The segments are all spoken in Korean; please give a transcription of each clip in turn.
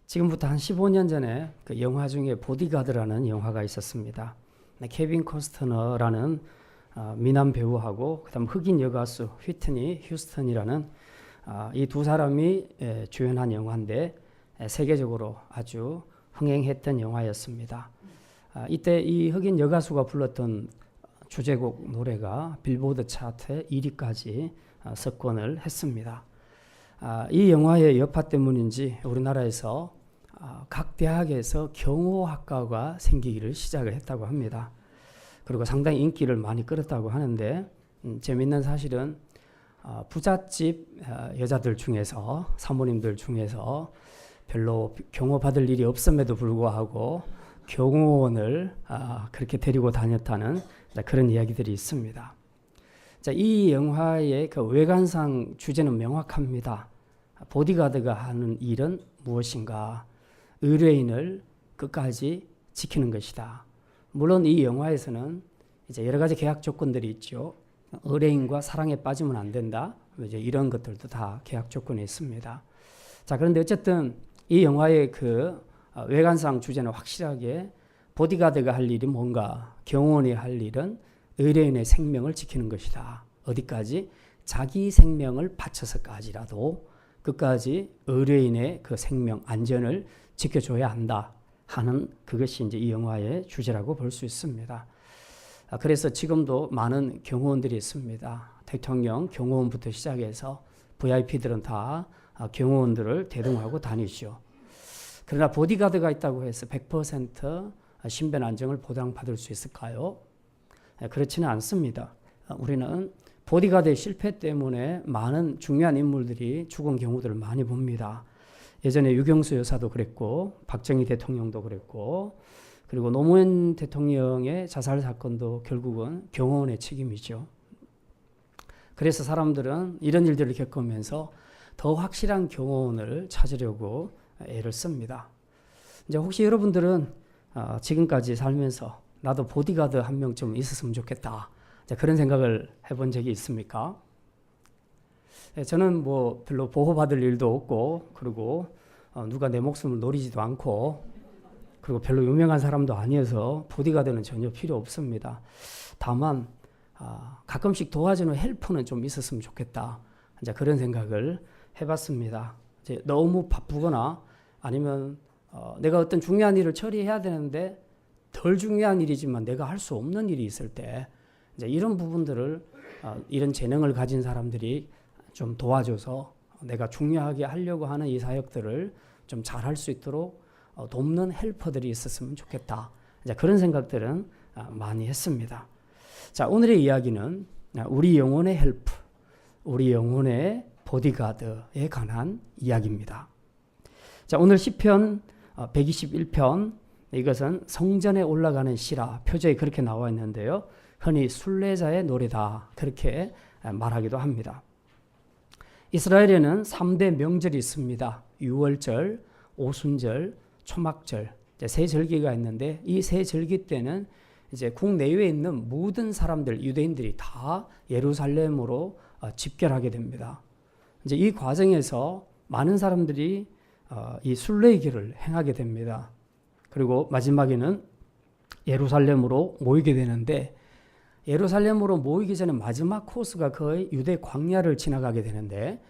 지금부터 한 15년 전에 그 영화 중에 보디가드라는 영화가 있었습니다. 케빈 코스트너라는 미남 배우하고 그다음 흑인 여가수 휘트니 휴스턴이라는 이 두 사람이 주연한 영화인데 세계적으로 아주 흥행했던 영화였습니다. 이때 이 흑인 여가수가 불렀던 주제곡 노래가 빌보드 차트 1위까지 석권을 했습니다. 이 영화의 여파 때문인지 우리나라에서 각 대학에서 경호학과가 생기기를 시작을 했다고 합니다. 그리고 상당히 인기를 많이 끌었다고 하는데 재미있는 사실은 부잣집 여자들 중에서 사모님들 중에서 별로 경호 받을 일이 없음에도 불구하고 경호원을 그렇게 데리고 다녔다는 그런 이야기들이 있습니다. 자, 이 영화의 그 외관상 주제는 명확합니다. 보디가드가 하는 일은 무엇인가? 의뢰인을 끝까지 지키는 것이다. 물론 이 영화에서는 이제 여러 가지 계약 조건들이 있죠. 의뢰인과 사랑에 빠지면 안 된다. 이제 이런 것들도 다 계약 조건에 있습니다. 자, 그런데 어쨌든 이 영화의 그 외관상 주제는 확실하게 보디가드가 할 일이 뭔가, 경호원이 할 일은 의뢰인의 생명을 지키는 것이다. 어디까지? 자기 생명을 바쳐서까지라도 끝까지 의뢰인의 그 생명, 안전을 지켜줘야 한다 하는 그것이 이제 이 영화의 주제라고 볼 수 있습니다. 그래서 지금도 많은 경호원들이 있습니다. 대통령 경호원부터 시작해서 VIP들은 다 경호원들을 대동하고 다니죠. 그러나 보디가드가 있다고 해서 100% 신변 안정을 보장받을 수 있을까요? 그렇지는 않습니다. 우리는 보디가드의 실패 때문에 많은 중요한 인물들이 죽은 경우들을 많이 봅니다. 예전에 유경수 여사도 그랬고 박정희 대통령도 그랬고 그리고 노무현 대통령의 자살 사건도 결국은 경호원의 책임이죠. 그래서 사람들은 이런 일들을 겪으면서 더 확실한 경호원을 찾으려고 애를 씁니다. 이제 혹시 여러분들은 지금까지 살면서 나도 보디가드 한 명쯤 있었으면 좋겠다. 그런 생각을 해본 적이 있습니까? 저는 뭐 별로 보호받을 일도 없고 그리고 누가 내 목숨을 노리지도 않고 그리고 별로 유명한 사람도 아니어서 보디가드는 전혀 필요 없습니다. 다만 가끔씩 도와주는 헬퍼는 좀 있었으면 좋겠다. 이제 그런 생각을 해봤습니다. 이제 너무 바쁘거나 아니면 내가 어떤 중요한 일을 처리해야 되는데 덜 중요한 일이지만 내가 할 수 없는 일이 있을 때 이제 이런 부분들을 이런 재능을 가진 사람들이 좀 도와줘서 내가 중요하게 하려고 하는 이 사역들을 좀 잘할 수 있도록 돕는 헬퍼들이 있었으면 좋겠다. 이제 그런 생각들은 많이 했습니다. 자, 오늘의 이야기는 우리 영혼의 헬프, 우리 영혼의 보디가드에 관한 이야기입니다. 자, 오늘 시편 121편 이것은 성전에 올라가는 시라 표제에 그렇게 나와 있는데요. 흔히 순례자의 노래다 그렇게 말하기도 합니다. 이스라엘에는 3대 명절이 있습니다. 유월절, 오순절, 초막절 세 절기가 있는데 이 세 절기 때는 이제 국내외에 있는 모든 사람들 유대인들이 다 예루살렘으로 집결하게 됩니다. 이제 이 과정에서 많은 사람들이 이 순례의 길을 행하게 됩니다. 그리고 마지막에는 예루살렘으로 모이게 되는데 예루살렘으로 모이기 전에 마지막 코스가 거의 유대 광야를 지나가게 되는데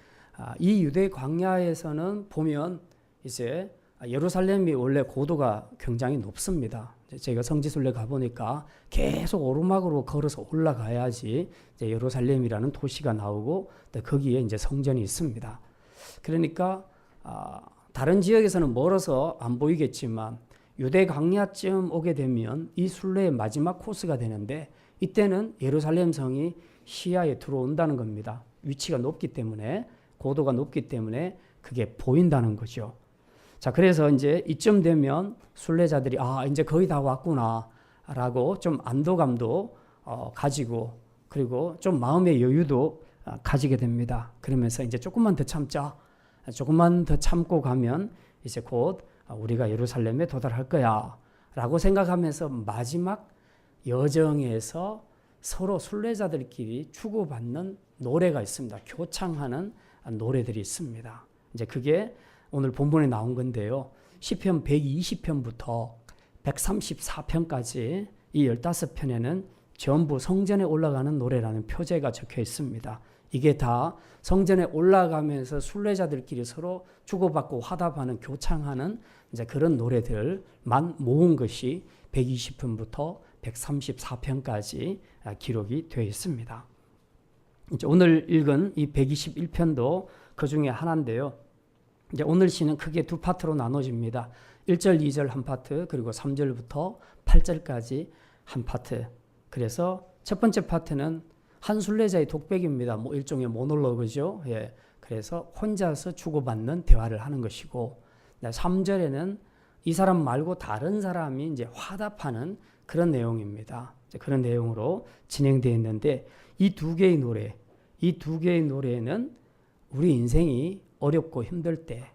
이 유대 광야에서는 보면 이제 예루살렘이 원래 고도가 굉장히 높습니다. 제가 성지순례 가보니까 계속 오르막으로 걸어서 올라가야지 이제 예루살렘이라는 도시가 나오고 거기에 이제 성전이 있습니다. 그러니까 다른 지역에서는 멀어서 안 보이겠지만 유대 광야쯤 오게 되면 이 순례의 마지막 코스가 되는데 이때는 예루살렘 성이 시야에 들어온다는 겁니다. 위치가 높기 때문에 고도가 높기 때문에 그게 보인다는 거죠. 자, 그래서 이제 이쯤 되면 순례자들이 이제 거의 다 왔구나라고 좀 안도감도 가지고 그리고 좀 마음의 여유도 가지게 됩니다. 그러면서 이제 조금만 더 참자. 조금만 더 참고 가면 이제 곧 우리가 예루살렘에 도달할 거야 라고 생각하면서 마지막 여정에서 서로 순례자들끼리 주고받는 노래가 있습니다. 교창하는 노래들이 있습니다. 이제 그게 오늘 본문에 나온 건데요. 시편 120편부터 134편까지 이 15편에는 전부 성전에 올라가는 노래라는 표제가 적혀 있습니다. 이게 다 성전에 올라가면서 순례자들끼리 서로 주고받고 화답하는 교창하는 이제 그런 노래들만 모은 것이 120편부터 134편까지 기록이 되어 있습니다. 이제 오늘 읽은 이 121편도 그 중에 하나인데요. 이제 오늘 시는 크게 두 파트로 나눠집니다. 1절, 2절 한 파트, 그리고 3절부터 8절까지 한 파트. 그래서 첫 번째 파트는 한 순례자의 독백입니다. 뭐 일종의 모놀로그죠. 예. 그래서 혼자서 주고받는 대화를 하는 것이고, 3절에는 이 사람 말고 다른 사람이 이제 화답하는 그런 내용입니다. 그런 내용으로 진행되어 있는데, 이 두 개의 노래는 우리 인생이 어렵고 힘들 때,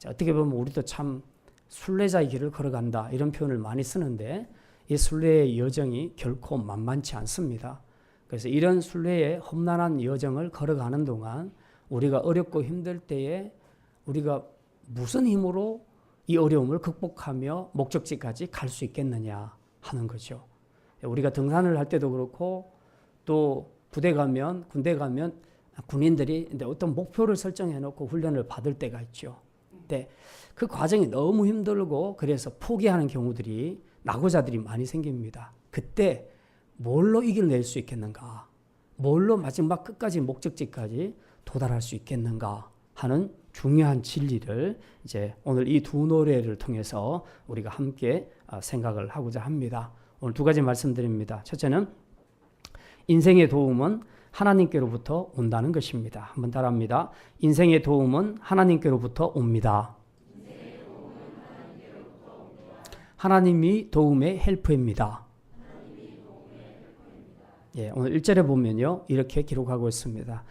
어떻게 보면 우리도 참 순례자의 길을 걸어간다 이런 표현을 많이 쓰는데, 이 순례의 여정이 결코 만만치 않습니다. 그래서 이런 순례의 험난한 여정을 걸어가는 동안 우리가 어렵고 힘들 때에 우리가 무슨 힘으로 이 어려움을 극복하며 목적지까지 갈 수 있겠느냐 하는 거죠. 우리가 등산을 할 때도 그렇고, 또 부대 가면, 군대 가면 군인들이 어떤 목표를 설정해 놓고 훈련을 받을 때가 있죠. 근데 그 과정이 너무 힘들고 그래서 포기하는 경우들이, 낙오자들이 많이 생깁니다. 그때 뭘로 이겨낼 수 있겠는가? 뭘로 마지막 끝까지 목적지까지 도달할 수 있겠는가 하는 중요한 진리를 이제 오늘 이 두 노래를 통해서 우리가 함께 생각을 하고자 합니다. 오늘 두 가지 말씀드립니다. 첫째는 인생의 도움은 하나님께로부터 온다는 것입니다. 한번 따라합니다. 인생의 도움은 하나님께로부터 옵니다. 하나님이 도움의 헬프입니다. 예, 오늘 1절에 보면요, 이렇게 기록하고 있습니다.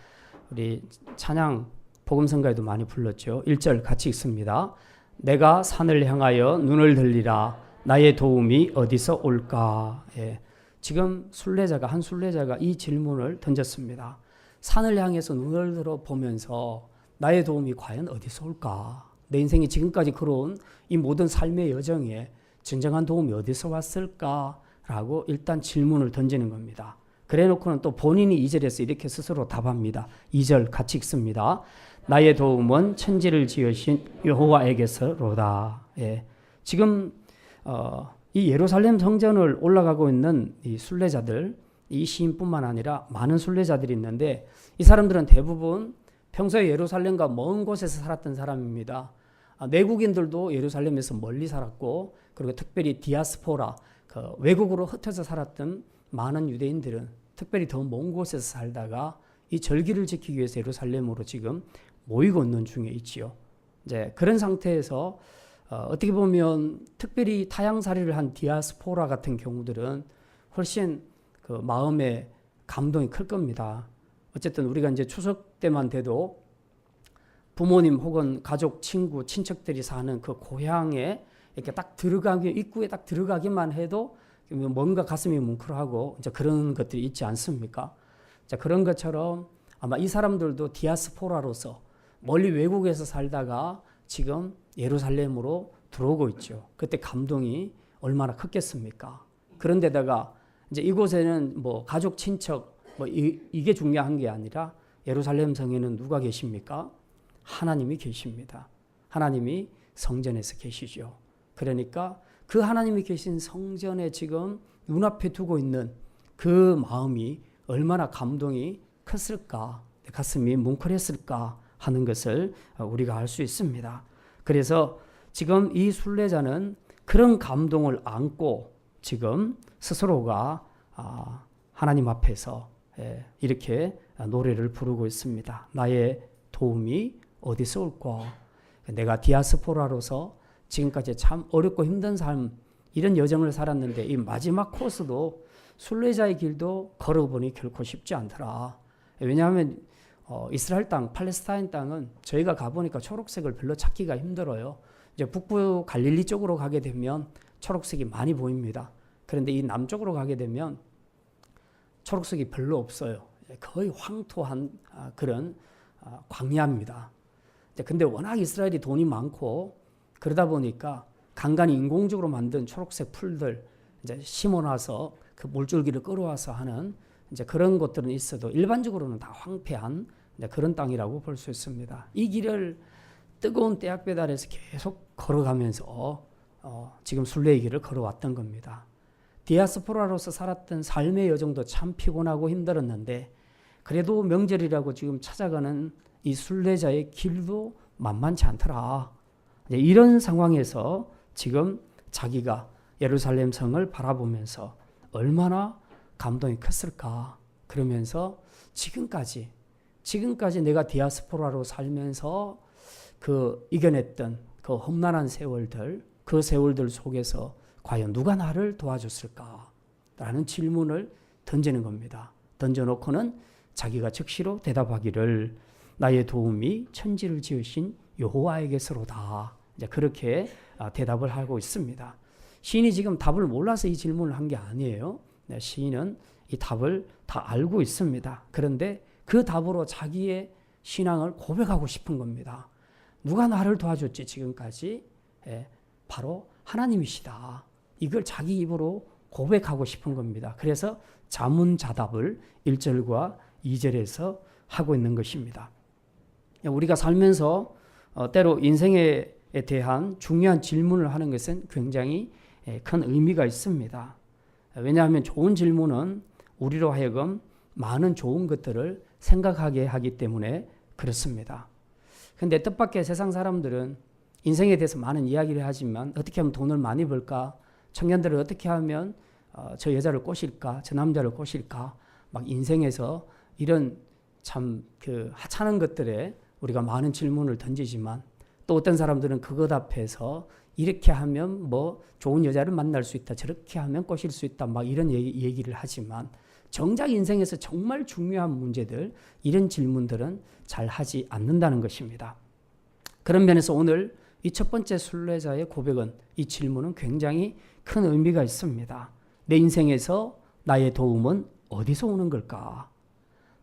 우리 찬양 복음성가에도 많이 불렀죠. 1절 같이 읽습니다. 내가 산을 향하여 눈을 들리라. 나의 도움이 어디서 올까? 예, 지금 한 순례자가 이 질문을 던졌습니다. 산을 향해서 눈을 들어 보면서 나의 도움이 과연 어디서 올까? 내 인생이 지금까지 걸어온 이 모든 삶의 여정에 진정한 도움이 어디서 왔을까라고 일단 질문을 던지는 겁니다. 그래 놓고는 또 본인이 2절에서 이렇게 스스로 답합니다. 2절 같이 읽습니다. 나의 도움은 천지를 지으신 여호와에게서로다. 예. 지금 이 예루살렘 성전을 올라가고 있는 이 순례자들, 이 시인뿐만 아니라 많은 순례자들이 있는데, 이 사람들은 대부분 평소에 예루살렘과 먼 곳에서 살았던 사람입니다. 내국인들도 예루살렘에서 멀리 살았고, 그리고 특별히 디아스포라, 그 외국으로 흩어져 살았던 많은 유대인들은 특별히 더 먼 곳에서 살다가 이 절기를 지키기 위해서 예루살렘으로 지금 모이고 있는 중에 있지요. 이제 그런 상태에서 어떻게 보면 특별히 타향살이를 한 디아스포라 같은 경우들은 훨씬 그 마음의 감동이 클 겁니다. 어쨌든 우리가 이제 추석 때만 돼도 부모님 혹은 가족, 친구, 친척들이 사는 그 고향에 이렇게 입구에 딱 들어가기만 해도 뭔가 가슴이 뭉클하고 이제 그런 것들이 있지 않습니까? 자, 그런 것처럼 아마 이 사람들도 디아스포라로서 멀리 외국에서 살다가 지금 예루살렘으로 들어오고 있죠. 그때 감동이 얼마나 컸겠습니까? 그런데다가 이제 이곳에는 뭐 가족, 친척 이게 중요한 게 아니라 예루살렘 성에는 누가 계십니까? 하나님이 계십니다. 하나님이 성전에서 계시죠. 그러니까 그 하나님이 계신 성전에 지금 눈앞에 두고 있는 그 마음이 얼마나 감동이 컸을까, 가슴이 뭉클했을까 하는 것을 우리가 알 수 있습니다. 그래서 지금 이 순례자는 그런 감동을 안고 지금 스스로가 하나님 앞에서 이렇게 노래를 부르고 있습니다. 나의 도움이 어디서 올까? 내가 디아스포라로서 지금까지 참 어렵고 힘든 삶, 이런 여정을 살았는데 이 마지막 코스도 순례자의 길도 걸어보니 결코 쉽지 않더라. 왜냐하면 이스라엘 땅, 팔레스타인 땅은 저희가 가보니까 초록색을 별로 찾기가 힘들어요. 이제 북부 갈릴리 쪽으로 가게 되면 초록색이 많이 보입니다. 그런데 이 남쪽으로 가게 되면 초록색이 별로 없어요. 거의 황토한 그런 광야입니다. 근데 워낙 이스라엘이 돈이 많고 그러다 보니까 간간히 인공적으로 만든 초록색 풀들 이제 심어놔서 그 물줄기를 끌어와서 하는 이제 그런 것들은 있어도 일반적으로는 다 황폐한 그런 땅이라고 볼 수 있습니다. 이 길을 뜨거운 떼약볕 아래서 계속 걸어가면서 지금 순례의 길을 걸어왔던 겁니다. 디아스포라로서 살았던 삶의 여정도 참 피곤하고 힘들었는데 그래도 명절이라고 지금 찾아가는 이 순례자의 길도 만만치 않더라. 이런 상황에서 지금 자기가 예루살렘 성을 바라보면서 얼마나 감동이 컸을까. 그러면서 지금까지 내가 디아스포라로 살면서 그 이겨냈던 그 험난한 세월들, 그 세월들 속에서 과연 누가 나를 도와줬을까? 라는 질문을 던지는 겁니다. 던져놓고는 자기가 즉시로 대답하기를 나의 도움이 천지를 지으신 여호와에게서로다. 이제 그렇게 대답을 하고 있습니다. 시인이 지금 답을 몰라서 이 질문을 한 게 아니에요. 시인은 이 답을 다 알고 있습니다. 그런데 그 답으로 자기의 신앙을 고백하고 싶은 겁니다. 누가 나를 도와줬지 지금까지? 바로 하나님이시다. 이걸 자기 입으로 고백하고 싶은 겁니다. 그래서 자문자답을 1절과 2절에서 하고 있는 것입니다. 우리가 살면서 때로 인생에 대한 중요한 질문을 하는 것은 굉장히 큰 의미가 있습니다. 왜냐하면 좋은 질문은 우리로 하여금 많은 좋은 것들을 생각하게 하기 때문에 그렇습니다. 그런데 뜻밖의 세상 사람들은 인생에 대해서 많은 이야기를 하지만 어떻게 하면 돈을 많이 벌까? 청년들을 어떻게 하면 저 여자를 꼬실까? 저 남자를 꼬실까? 막 인생에서 이런 참 그 하찮은 것들에 우리가 많은 질문을 던지지만 또 어떤 사람들은 그것 앞에서 이렇게 하면 뭐 좋은 여자를 만날 수 있다. 저렇게 하면 꼬실 수 있다. 막 이런 얘기를 하지만 정작 인생에서 정말 중요한 문제들 이런 질문들은 잘 하지 않는다는 것입니다. 그런 면에서 오늘 이 첫 번째 순례자의 고백은 이 질문은 굉장히 큰 의미가 있습니다. 내 인생에서 나의 도움은 어디서 오는 걸까?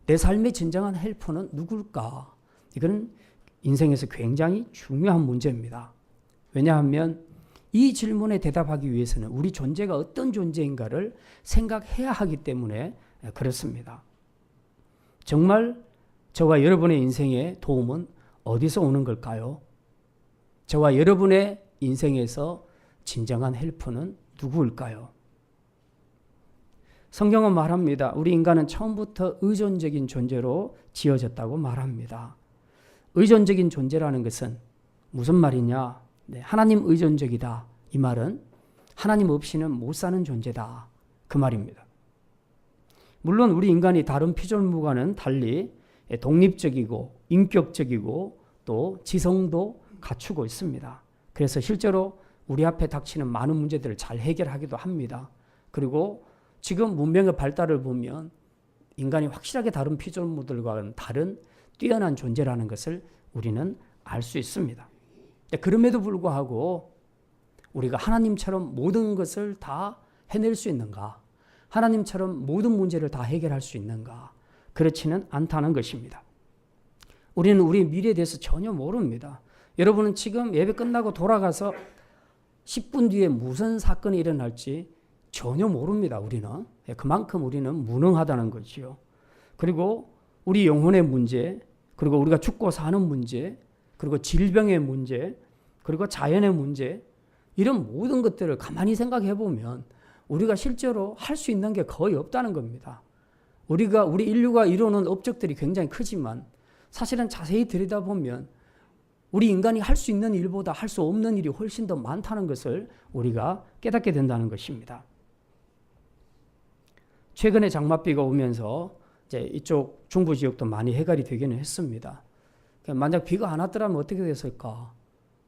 내 삶의 진정한 헬퍼는 누굴까? 이건 인생에서 굉장히 중요한 문제입니다. 왜냐하면 이 질문에 대답하기 위해서는 우리 존재가 어떤 존재인가를 생각해야 하기 때문에 그렇습니다. 정말 저와 여러분의 인생의 도움은 어디서 오는 걸까요? 저와 여러분의 인생에서 진정한 헬퍼는 누구일까요? 성경은 말합니다. 우리 인간은 처음부터 의존적인 존재로 지어졌다고 말합니다. 의존적인 존재라는 것은 무슨 말이냐? 하나님 의존적이다. 이 말은 하나님 없이는 못 사는 존재다. 그 말입니다. 물론 우리 인간이 다른 피조물과는 달리 독립적이고 인격적이고 또 지성도 갖추고 있습니다. 그래서 실제로 우리 앞에 닥치는 많은 문제들을 잘 해결하기도 합니다. 그리고 지금 문명의 발달을 보면 인간이 확실하게 다른 피조물들과는 다른 뛰어난 존재라는 것을 우리는 알 수 있습니다. 그럼에도 불구하고 우리가 하나님처럼 모든 것을 다 해낼 수 있는가? 하나님처럼 모든 문제를 다 해결할 수 있는가? 그렇지는 않다는 것입니다. 우리는 우리의 미래에 대해서 전혀 모릅니다. 여러분은 지금 예배 끝나고 돌아가서 10분 뒤에 무슨 사건이 일어날지 전혀 모릅니다. 우리는. 그만큼 우리는 무능하다는 거지요. 그리고 우리 영혼의 문제, 그리고 우리가 죽고 사는 문제, 그리고 질병의 문제, 그리고 자연의 문제, 이런 모든 것들을 가만히 생각해 보면 우리가 실제로 할 수 있는 게 거의 없다는 겁니다. 우리 인류가 이루는 업적들이 굉장히 크지만 사실은 자세히 들여다보면 우리 인간이 할 수 있는 일보다 할 수 없는 일이 훨씬 더 많다는 것을 우리가 깨닫게 된다는 것입니다. 최근에 장맛비가 오면서 이제 이쪽 중부 지역도 많이 해갈이 되기는 했습니다. 만약 비가 안 왔더라면 어떻게 됐을까?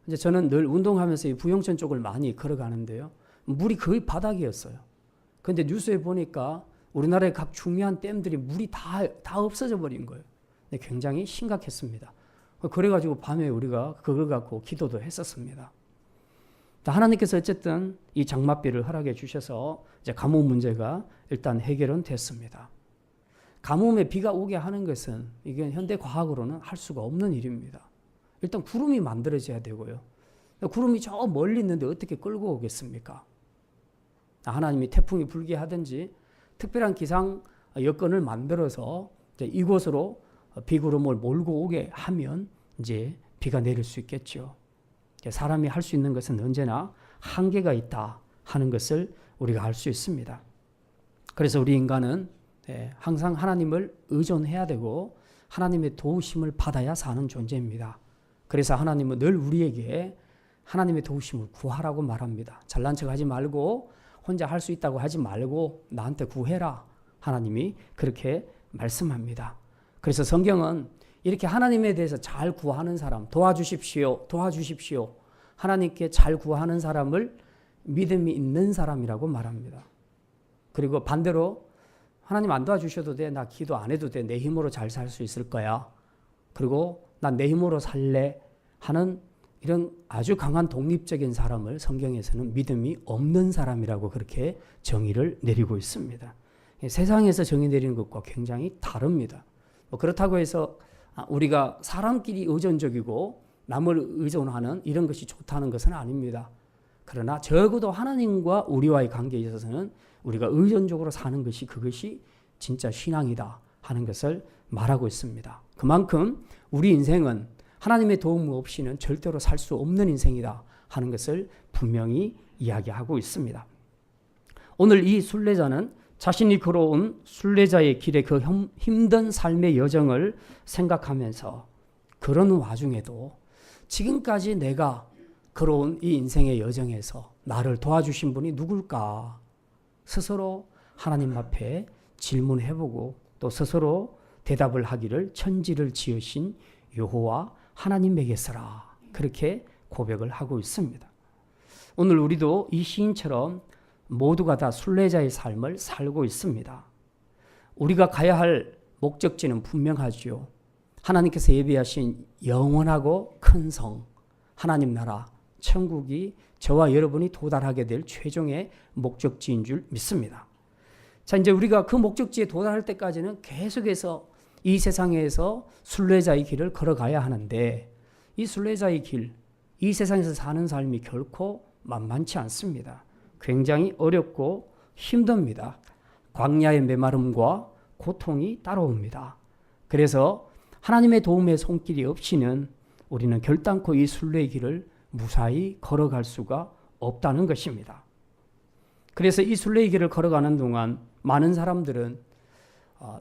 이제 저는 늘 운동하면서 이 부영천 쪽을 많이 걸어가는데요. 물이 거의 바닥이었어요. 그런데 뉴스에 보니까 우리나라의 각 중요한 댐들이 물이 다 없어져 버린 거예요. 굉장히 심각했습니다. 그래가지고 밤에 우리가 그걸 갖고 기도도 했었습니다. 하나님께서 어쨌든 이 장맛비를 허락해 주셔서 이제 가뭄 문제가 일단 해결은 됐습니다. 가뭄에 비가 오게 하는 것은 이게 현대 과학으로는 할 수가 없는 일입니다. 일단 구름이 만들어져야 되고요. 구름이 저 멀리 있는데 어떻게 끌고 오겠습니까? 하나님이 태풍이 불게 하든지 특별한 기상 여건을 만들어서 이곳으로 비구름을 몰고 오게 하면 이제 비가 내릴 수 있겠죠. 사람이 할 수 있는 것은 언제나 한계가 있다 하는 것을 우리가 알 수 있습니다. 그래서 우리 인간은 항상 하나님을 의존해야 되고 하나님의 도우심을 받아야 사는 존재입니다. 그래서 하나님은 늘 우리에게 하나님의 도우심을 구하라고 말합니다. 잘난 척 하지 말고 혼자 할 수 있다고 하지 말고 나한테 구해라. 하나님이 그렇게 말씀합니다. 그래서 성경은 이렇게 하나님에 대해서 잘 구하는 사람, 도와주십시오. 하나님께 잘 구하는 사람을 믿음이 있는 사람이라고 말합니다. 그리고 반대로 하나님 안 도와주셔도 돼. 나 기도 안 해도 돼. 내 힘으로 잘 살 수 있을 거야. 그리고 난 내 힘으로 살래 하는 이런 아주 강한 독립적인 사람을 성경에서는 믿음이 없는 사람이라고 그렇게 정의를 내리고 있습니다. 세상에서 정의 내리는 것과 굉장히 다릅니다. 그렇다고 해서 우리가 사람끼리 의존적이고 남을 의존하는 이런 것이 좋다는 것은 아닙니다. 그러나 적어도 하나님과 우리와의 관계에 있어서는 우리가 의존적으로 사는 것이 그것이 진짜 신앙이다 하는 것을 말하고 있습니다. 그만큼 우리 인생은 하나님의 도움 없이는 절대로 살 수 없는 인생이다 하는 것을 분명히 이야기하고 있습니다. 오늘 이 순례자는 자신이 걸어온 순례자의 길의 그 힘든 삶의 여정을 생각하면서 그런 와중에도 지금까지 내가 걸어온 이 인생의 여정에서 나를 도와주신 분이 누굴까? 스스로 하나님 앞에 질문해보고 또 스스로 대답을 하기를 천지를 지으신 여호와 하나님에게서라 그렇게 고백을 하고 있습니다. 오늘 우리도 이 시인처럼 모두가 다 순례자의 삶을 살고 있습니다. 우리가 가야 할 목적지는 분명하지요. 하나님께서 예비하신 영원하고 큰 성, 하나님 나라, 천국이 저와 여러분이 도달하게 될 최종의 목적지인 줄 믿습니다. 자, 이제 우리가 그 목적지에 도달할 때까지는 계속해서 이 세상에서 순례자의 길을 걸어가야 하는데 이 순례자의 길, 이 세상에서 사는 삶이 결코 만만치 않습니다. 굉장히 어렵고 힘듭니다. 광야의 메마름과 고통이 따라옵니다. 그래서 하나님의 도움의 손길이 없이는 우리는 결단코 이 순례의 길을 무사히 걸어갈 수가 없다는 것입니다. 그래서 이 순례의 길을 걸어가는 동안 많은 사람들은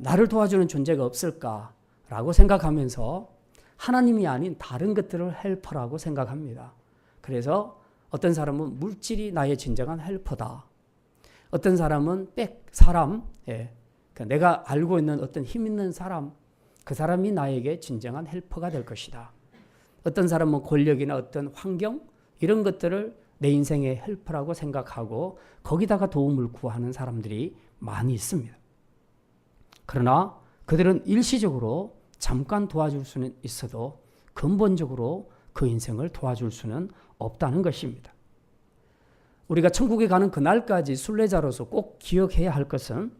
나를 도와주는 존재가 없을까라고 생각하면서 하나님이 아닌 다른 것들을 헬퍼라고 생각합니다. 그래서 어떤 사람은 물질이 나의 진정한 헬퍼다. 어떤 사람은 사람, 내가 알고 있는 어떤 힘 있는 사람, 그 사람이 나에게 진정한 헬퍼가 될 것이다. 어떤 사람은 권력이나 어떤 환경 이런 것들을 내 인생의 헬퍼라고 생각하고 거기다가 도움을 구하는 사람들이 많이 있습니다. 그러나 그들은 일시적으로 잠깐 도와줄 수는 있어도 근본적으로 그 인생을 도와줄 수는 없다는 것입니다. 우리가 천국에 가는 그날까지 순례자로서 꼭 기억해야 할 것은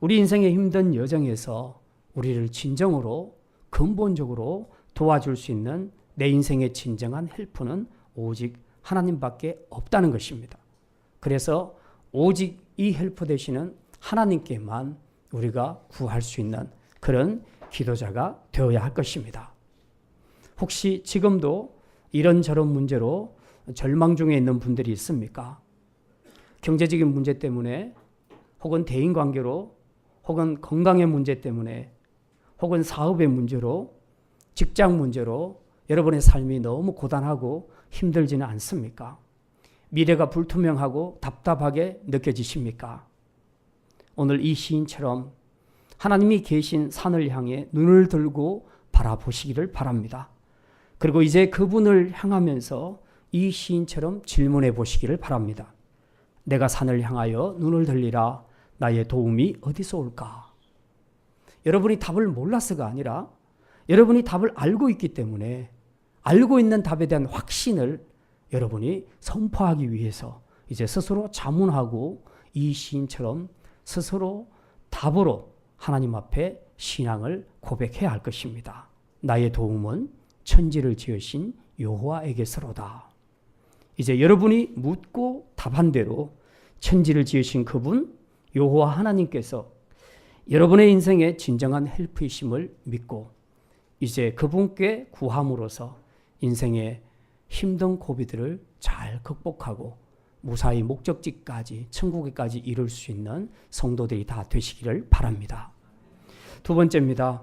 우리 인생의 힘든 여정에서 우리를 진정으로 근본적으로 도와줄 수 있는 내 인생의 진정한 헬프는 오직 하나님밖에 없다는 것입니다. 그래서 오직 이 헬프 되시는 하나님께만 우리가 구할 수 있는 그런 기도자가 되어야 할 것입니다. 혹시 지금도 이런저런 문제로 절망 중에 있는 분들이 있습니까? 경제적인 문제 때문에 혹은 대인관계로 혹은 건강의 문제 때문에 혹은 사업의 문제로 직장 문제로 여러분의 삶이 너무 고단하고 힘들지는 않습니까? 미래가 불투명하고 답답하게 느껴지십니까? 오늘 이 시인처럼 하나님이 계신 산을 향해 눈을 들고 바라보시기를 바랍니다. 그리고 이제 그분을 향하면서 이 시인처럼 질문해 보시기를 바랍니다. 내가 산을 향하여 눈을 들리라. 나의 도움이 어디서 올까? 여러분이 답을 몰라서가 아니라 여러분이 답을 알고 있기 때문에 알고 있는 답에 대한 확신을 여러분이 선포하기 위해서 이제 스스로 자문하고 이 시인처럼 스스로 답으로 하나님 앞에 신앙을 고백해야 할 것입니다. 나의 도움은 천지를 지으신 여호와에게서로다. 이제 여러분이 묻고 답한 대로 천지를 지으신 그분 여호와 하나님께서 여러분의 인생의 진정한 헬프이심을 믿고 이제 그분께 구함으로써 인생의 힘든 고비들을 잘 극복하고 무사히 목적지까지 천국에까지 이룰 수 있는 성도들이 다 되시기를 바랍니다. 두 번째입니다.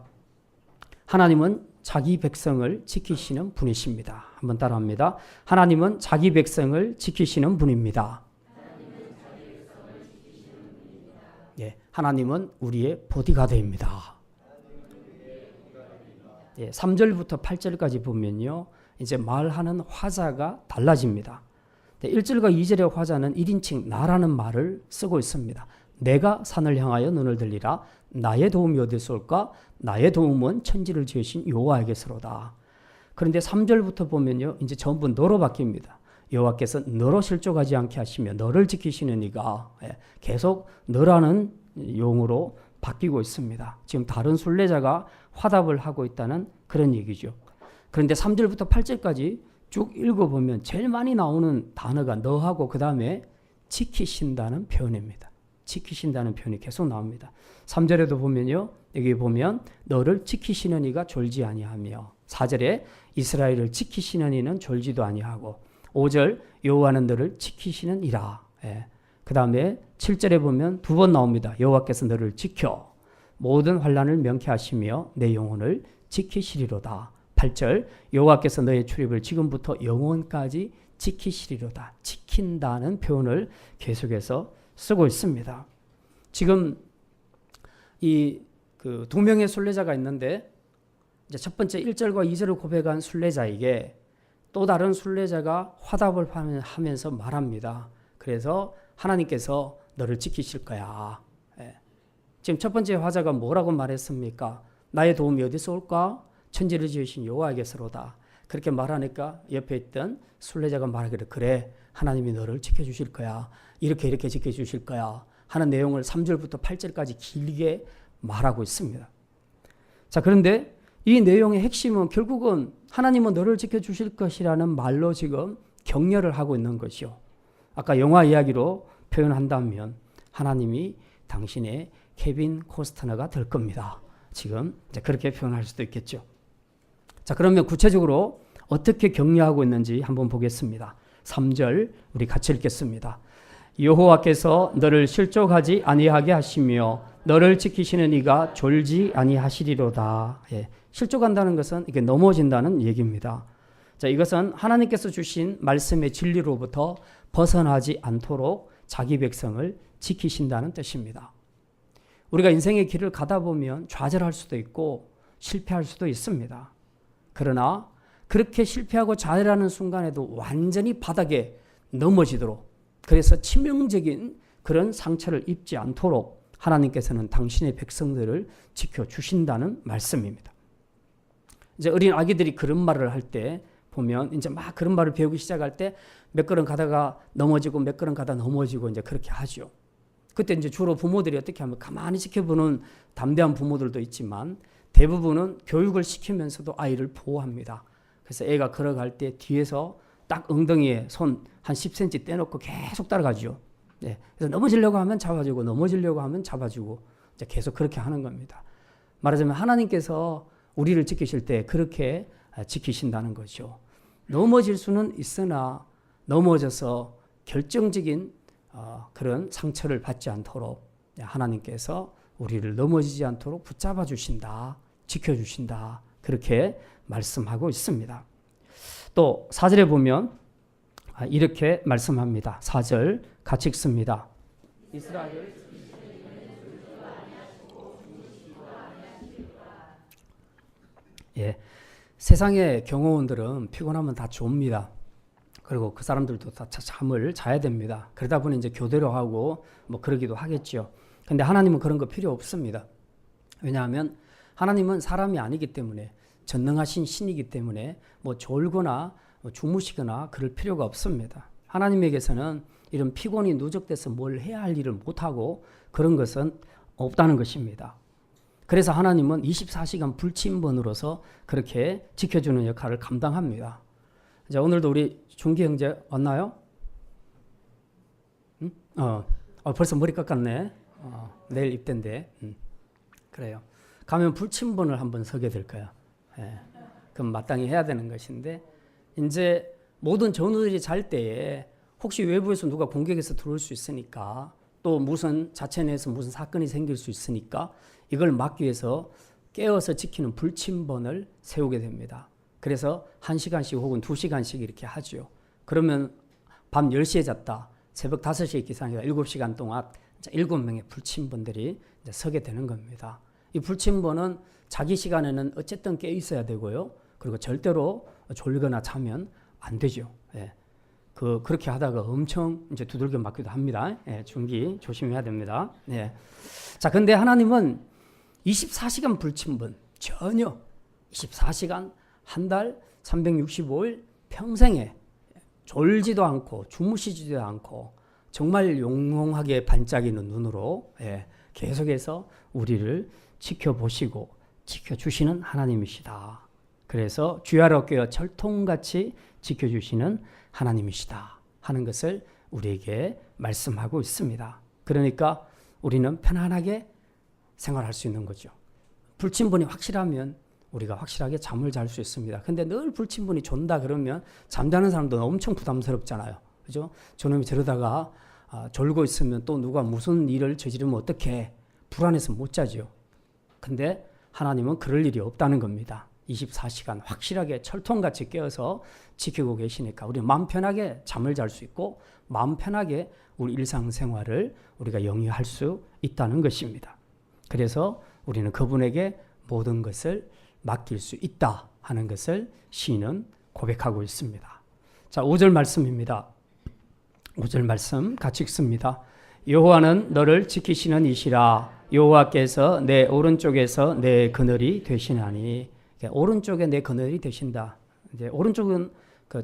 하나님은 자기 백성을 지키시는 분이십니다. 한번 따라합니다. 하나님은 자기 백성을 지키시는 분입니다. 예, 하나님은 우리의 보디가드입니다. 예, 3절부터 8절까지 보면요, 이제 말하는 화자가 달라집니다. 1절과 2절의 화자는 1인칭 나라는 말을 쓰고 있습니다. 내가 산을 향하여 눈을 들리라. 나의 도움이 어디서 올까? 나의 도움은 천지를 지으신 여호와에게서로다. 그런데 3절부터 보면요, 이제 전부 너로 바뀝니다. 여호와께서 너로 실족하지 않게 하시며 너를 지키시는 이가, 계속 너라는 용어로 바뀌고 있습니다. 지금 다른 순례자가 화답을 하고 있다는 그런 얘기죠. 그런데 3절부터 8절까지 쭉 읽어보면 제일 많이 나오는 단어가 너하고 그 다음에 지키신다는 표현입니다. 지키신다는 표현이 계속 나옵니다. 3절에도 보면요, 여기 보면 너를 지키시는 이가 졸지 아니하며, 4절에 이스라엘을 지키시는 이는 졸지도 아니하고, 5절 여호와는 너를 지키시는 이라. 그 다음에 7절에 보면 두 번 나옵니다. 여호와께서 너를 지켜 모든 환난을 명쾌하시며 내 영혼을 지키시리로다. 8절 여호와께서 너의 출입을 지금부터 영원까지 지키시리로다. 지킨다는 표현을 계속해서 쓰고 있습니다. 지금 이 그 두 명의 순례자가 있는데, 이제 첫 번째 1절과 2절을 고백한 순례자에게 또 다른 순례자가 화답을 하면서 말합니다. 그래서 하나님께서 너를 지키실 거야. 지금 첫 번째 화자가 뭐라고 말했습니까? 나의 도움이 어디서 올까? 천지를 지으신 여호와에게서로다. 그렇게 말하니까 옆에 있던 순례자가 말하기를, 그래, 하나님이 너를 지켜주실 거야. 이렇게 지켜주실 거야 하는 내용을 3절부터 8절까지 길게 말하고 있습니다. 자, 그런데 이 내용의 핵심은 결국은 하나님은 너를 지켜주실 것이라는 말로 지금 격려를 하고 있는 것이요. 아까 영화 이야기로 표현한다면 하나님이 당신의 케빈 코스트너가 될 겁니다. 지금 이제 그렇게 표현할 수도 있겠죠. 자, 그러면 구체적으로 어떻게 격려하고 있는지 한번 보겠습니다. 3절 우리 같이 읽겠습니다. 여호와께서 너를 실족하지 아니하게 하시며 너를 지키시는 이가 졸지 아니하시리로다. 실족한다는 것은 이게 넘어진다는 얘기입니다. 자, 이것은 하나님께서 주신 말씀의 진리로부터 벗어나지 않도록 자기 백성을 지키신다는 뜻입니다. 우리가 인생의 길을 가다 보면 좌절할 수도 있고 실패할 수도 있습니다. 그러나 그렇게 실패하고 좌절하는 순간에도 완전히 바닥에 넘어지도록, 그래서 치명적인 그런 상처를 입지 않도록 하나님께서는 당신의 백성들을 지켜주신다는 말씀입니다. 이제 어린 아기들이 그런 말을 할 때 보면 이제 막 그런 말을 배우기 시작할 때 몇 걸음 가다가 넘어지고 몇 걸음 가다 넘어지고 이제 그렇게 하죠. 그때 이제 주로 부모들이 어떻게 하면 가만히 지켜보는 담대한 부모들도 있지만 대부분은 교육을 시키면서도 아이를 보호합니다. 그래서 애가 걸어갈 때 뒤에서 딱 엉덩이에 손 한 10cm 떼놓고 계속 따라가죠. 네. 그래서 넘어지려고 하면 잡아주고 넘어지려고 하면 잡아주고 이제 계속 그렇게 하는 겁니다. 말하자면 하나님께서 우리를 지키실 때 그렇게 지키신다는 거죠. 넘어질 수는 있으나 넘어져서 결정적인 그런 상처를 받지 않도록 하나님께서 우리를 넘어지지 않도록 붙잡아 주신다, 지켜주신다, 그렇게 말씀하고 있습니다. 또 4절에 보면 이렇게 말씀합니다. 4절 같이 읽습니다. 이스라엘 세상의 경호원들은 피곤하면 다 좁니다. 그리고 그 사람들도 다 잠을 자야 됩니다. 그러다 보니 이제 교대로 하고 뭐 그러기도 하겠죠. 근데 하나님은 그런 거 필요 없습니다. 왜냐하면 하나님은 사람이 아니기 때문에, 전능하신 신이기 때문에 뭐 졸거나 주무시거나 그럴 필요가 없습니다. 하나님에게서는 이런 피곤이 누적돼서 뭘 해야 할 일을 못하고 그런 것은 없다는 것입니다. 그래서 하나님은 24시간 불침번으로서 그렇게 지켜주는 역할을 감당합니다. 이제 오늘도 우리 중기 형제 왔나요? 응? 벌써 머리 깎았네. 내일 입대인데. 그래요. 가면 불침번을 한번 서게 될 거야. 예. 그럼 마땅히 해야 되는 것인데, 이제 모든 전우들이 잘 때에 혹시 외부에서 누가 공격해서 들어올 수 있으니까, 또 무슨 자체 내에서 무슨 사건이 생길 수 있으니까 이걸 막기 위해서 깨어서 지키는 불침번을 세우게 됩니다. 그래서 1시간씩 혹은 2시간씩 이렇게 하죠. 그러면 밤 10시에 잤다. 새벽 5시에 기상해서 7시간 동안 7명의 불침번들이 이제 서게 되는 겁니다. 이 불침번은 자기 시간에는 어쨌든 깨 있어야 되고요. 그리고 절대로 졸거나 자면 안 되죠. 예. 그렇게 하다가 엄청 이제 두들겨 맞기도 합니다. 예, 중기 조심해야 됩니다. 예. 자, 근데 하나님은 24시간 불침번 전혀 24시간 한 달 365일 평생에 졸지도 않고 주무시지도 않고 정말 용롱하게 반짝이는 눈으로 계속해서 우리를 지켜보시고 지켜주시는 하나님이시다. 그래서 주야로 깨어 철통같이 지켜주시는 하나님이시다 하는 것을 우리에게 말씀하고 있습니다. 그러니까 우리는 편안하게 생활할 수 있는 거죠. 불침번이 확실하면 우리가 확실하게 잠을 잘 수 있습니다. 근데 늘 불침번이 존다 그러면 잠자는 사람도 엄청 부담스럽잖아요. 그죠? 저놈이 저러다가 졸고 있으면 또 누가 무슨 일을 저지르면 어떡해. 불안해서 못 자죠. 근데 하나님은 그럴 일이 없다는 겁니다. 24시간 확실하게 철통같이 깨어서 지키고 계시니까 우리 마음 편하게 잠을 잘 수 있고 마음 편하게 우리 일상생활을 우리가 영위할 수 있다는 것입니다. 그래서 우리는 그분에게 모든 것을 맡길 수 있다 하는 것을 시인은 고백하고 있습니다. 자, 5절 말씀입니다. 5절 말씀 같이 읽습니다. 여호와는 너를 지키시는 이시라. 여호와께서 내 오른쪽에서 내 그늘이 되시나니. 오른쪽에 내 그늘이 되신다. 이제 오른쪽은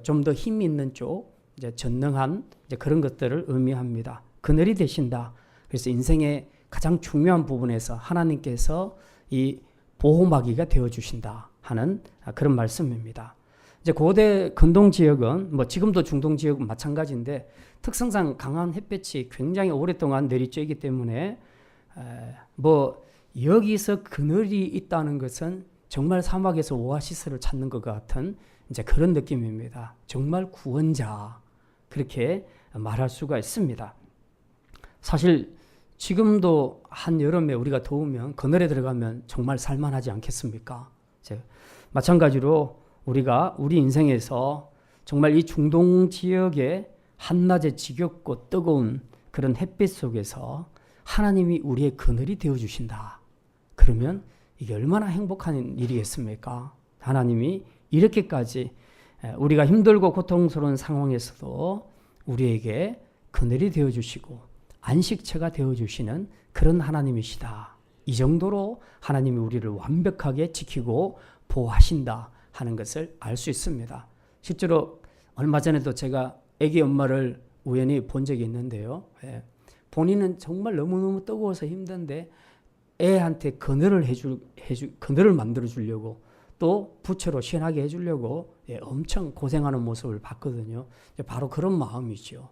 좀 더 힘 있는 쪽, 이제 전능한 이제 그런 것들을 의미합니다. 그늘이 되신다. 그래서 인생의 가장 중요한 부분에서 하나님께서 이 보호막이가 되어 주신다 하는 그런 말씀입니다. 이제 고대 근동 지역은 뭐 지금도 중동 지역은 마찬가지인데 특성상 강한 햇볕이 굉장히 오랫동안 내리쬐기 때문에 뭐 여기서 그늘이 있다는 것은 정말 사막에서 오아시스를 찾는 것 같은 이제 그런 느낌입니다. 정말 구원자 그렇게 말할 수가 있습니다. 사실 지금도 한여름에 우리가 더우면 그늘에 들어가면 정말 살만하지 않겠습니까? 마찬가지로 우리가 우리 인생에서 정말 이 중동 지역의 한낮에 지겹고 뜨거운 그런 햇빛 속에서 하나님이 우리의 그늘이 되어주신다. 그러면 이게 얼마나 행복한 일이겠습니까? 하나님이 이렇게까지 우리가 힘들고 고통스러운 상황에서도 우리에게 그늘이 되어주시고 안식처가 되어주시는 그런 하나님이시다. 이 정도로 하나님이 우리를 완벽하게 지키고 보호하신다 하는 것을 알 수 있습니다. 실제로 얼마 전에도 제가 아기 엄마를 우연히 본 적이 있는데요. 본인은 정말 너무너무 뜨거워서 힘든데 애한테 그늘을 만들어 주려고 또 부채로 시원하게 해주려고 엄청 고생하는 모습을 봤거든요. 바로 그런 마음이죠.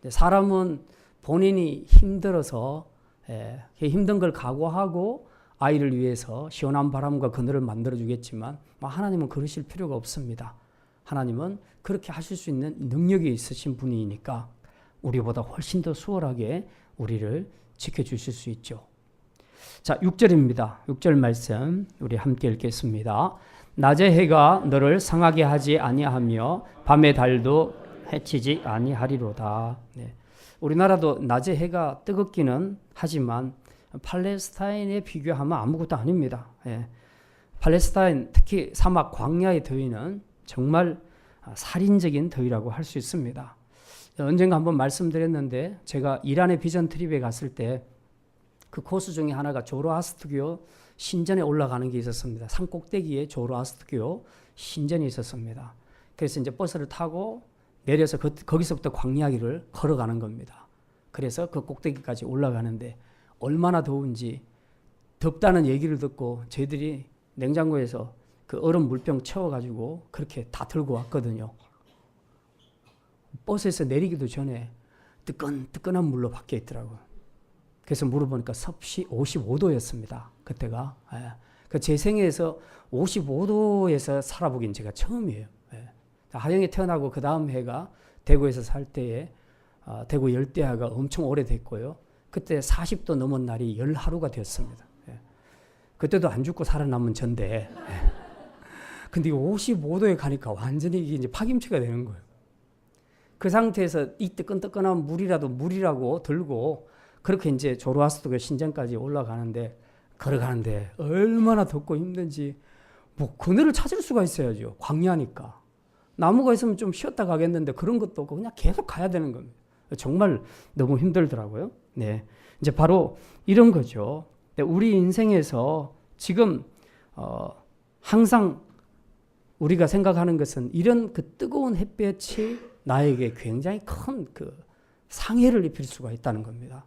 사람은 본인이 힘들어서 힘든 걸 각오하고 아이를 위해서 시원한 바람과 그늘을 만들어 주겠지만 하나님은 그러실 필요가 없습니다. 하나님은 그렇게 하실 수 있는 능력이 있으신 분이니까 우리보다 훨씬 더 수월하게 우리를 지켜주실 수 있죠. 자, 6절입니다. 6절 말씀 우리 함께 읽겠습니다. 낮의 해가 너를 상하게 하지 아니하며 밤의 달도 해치지 아니하리로다. 네. 우리나라도 낮의 해가 뜨겁기는 하지만 팔레스타인에 비교하면 아무것도 아닙니다. 팔레스타인 특히 사막 광야의 더위는 정말 살인적인 더위라고 할 수 있습니다. 언젠가 한번 말씀드렸는데 제가 이란의 비전 트립에 갔을 때 그 코스 중에 하나가 조로아스트교 신전에 올라가는 게 있었습니다. 산 꼭대기에 조로아스트교 신전이 있었습니다. 그래서 이제 버스를 타고 내려서 거기서부터 광야길을 걸어가는 겁니다. 그래서 그 꼭대기까지 올라가는데 얼마나 더운지 덥다는 얘기를 듣고 저희들이 냉장고에서 그 얼음 물병 채워가지고 그렇게 다 들고 왔거든요. 버스에서 내리기도 전에 뜨끈뜨끈한 물로 밖에 있더라고요. 그래서 물어보니까 섭씨 55도였습니다. 그때가. 제 생애에서 55도에서 살아보긴 제가 처음이에요. 하영에 태어나고 그 다음 해가 대구에서 살 때에 대구 열대야가 엄청 오래됐고요. 그때 40도 넘은 날이 열 하루가 되었습니다. 그때도 안 죽고 살아남은 전데. 근데 55도에 가니까 완전히 이게 이제 파김치가 되는 거예요. 그 상태에서 이 뜨끈뜨끈한 물이라고 들고 그렇게 이제 조로아스터 신전까지 올라가는데 걸어가는데 얼마나 덥고 힘든지 뭐 그늘을 찾을 수가 있어야죠. 광야니까. 나무가 있으면 좀 쉬었다 가겠는데 그런 것도 없고 그냥 계속 가야 되는 겁니다. 정말 너무 힘들더라고요. 네, 이제 바로 이런 거죠. 우리 인생에서 지금 항상 우리가 생각하는 것은 이런 그 뜨거운 햇볕이 나에게 굉장히 큰 그 상해를 입힐 수가 있다는 겁니다.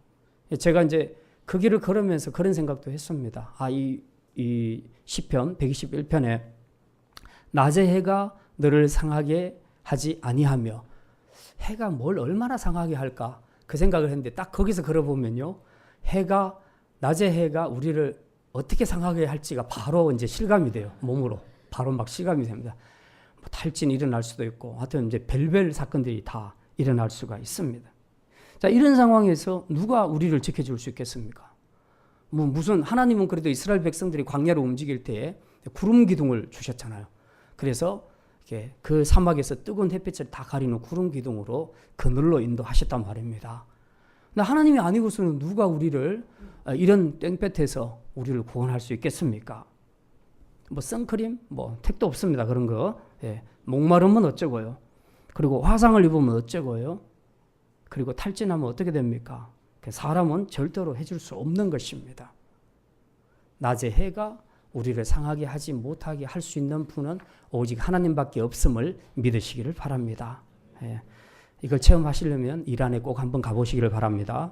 제가 이제 그 길을 걸으면서 그런 생각도 했습니다. 이 시편 121편에 낮의 해가 너를 상하게 하지 아니하며 해가 뭘 얼마나 상하게 할까 그 생각을 했는데 딱 거기서 걸어보면요. 낮의 해가 우리를 어떻게 상하게 할지가 바로 이제 실감이 돼요. 몸으로. 바로 막 실감이 됩니다. 뭐 탈진이 일어날 수도 있고 하여튼 이제 별별 사건들이 다 일어날 수가 있습니다. 자, 이런 상황에서 누가 우리를 지켜줄 수 있겠습니까? 무슨 하나님은 그래도 이스라엘 백성들이 광야로 움직일 때에 구름 기둥을 주셨잖아요. 그래서 그 사막에서 뜨거운 햇빛을 다 가리는 구름 기둥으로 그늘로 인도하셨단 말입니다. 근데 하나님이 아니고서는 누가 우리를 이런 땡볕에서 우리를 구원할 수 있겠습니까? 뭐 선크림, 뭐 택도 없습니다. 그런 거. 목마르면 어쩌고요. 그리고 화상을 입으면 어쩌고요. 그리고 탈진하면 어떻게 됩니까? 사람은 절대로 해줄 수 없는 것입니다. 낮의 해가 우리를 상하게 하지 못하게 할 수 있는 분은 오직 하나님밖에 없음을 믿으시기를 바랍니다. 이걸 체험하시려면 이란에 꼭 한번 가보시기를 바랍니다.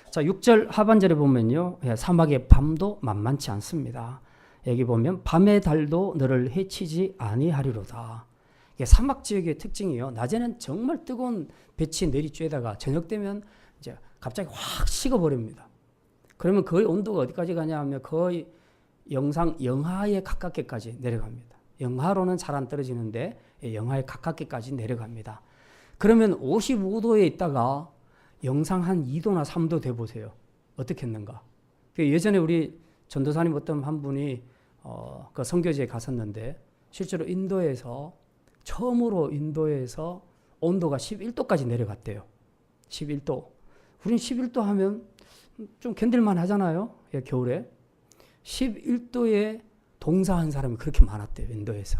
자, 6절 하반절에 보면요. 사막의 밤도 만만치 않습니다. 여기 보면 밤의 달도 너를 해치지 아니하리로다. 이게 사막 지역의 특징이요. 낮에는 정말 뜨거운 빛이 내리쬐다가 저녁 되면 이제 갑자기 확 식어버립니다. 그러면 거의 온도가 어디까지 가냐 하면 거의 영하에 가깝게까지 내려갑니다. 영하로는 잘 안 떨어지는데 영하에 가깝게까지 내려갑니다. 그러면 55도에 있다가 영상 한 2도나 3도 돼 보세요. 어떻게 했는가? 예전에 우리 전도사님 어떤 한 분이 그 선교지에 갔었는데 실제로 처음으로 인도에서 온도가 11도까지 내려갔대요. 11도. 우린 11도 하면 좀 견딜만 하잖아요. 겨울에. 11도에 동사한 사람이 그렇게 많았대요. 인도에서.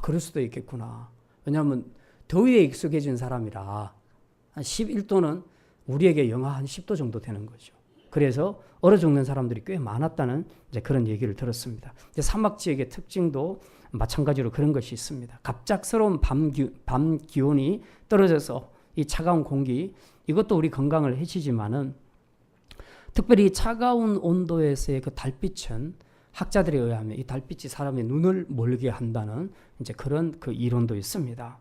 그럴 수도 있겠구나. 왜냐하면 더위에 익숙해진 사람이라 한 11도는 우리에게 영하 한 10도 정도 되는 거죠. 그래서 얼어 죽는 사람들이 꽤 많았다는 이제 그런 얘기를 들었습니다. 사막 지역의 특징도 마찬가지로 그런 것이 있습니다. 갑작스러운 밤 기온이 떨어져서 이 차가운 공기, 이것도 우리 건강을 해치지만은 특별히 차가운 온도에서의 그 달빛은 학자들에 의하면 이 달빛이 사람의 눈을 멀게 한다는 이제 그런 그 이론도 있습니다.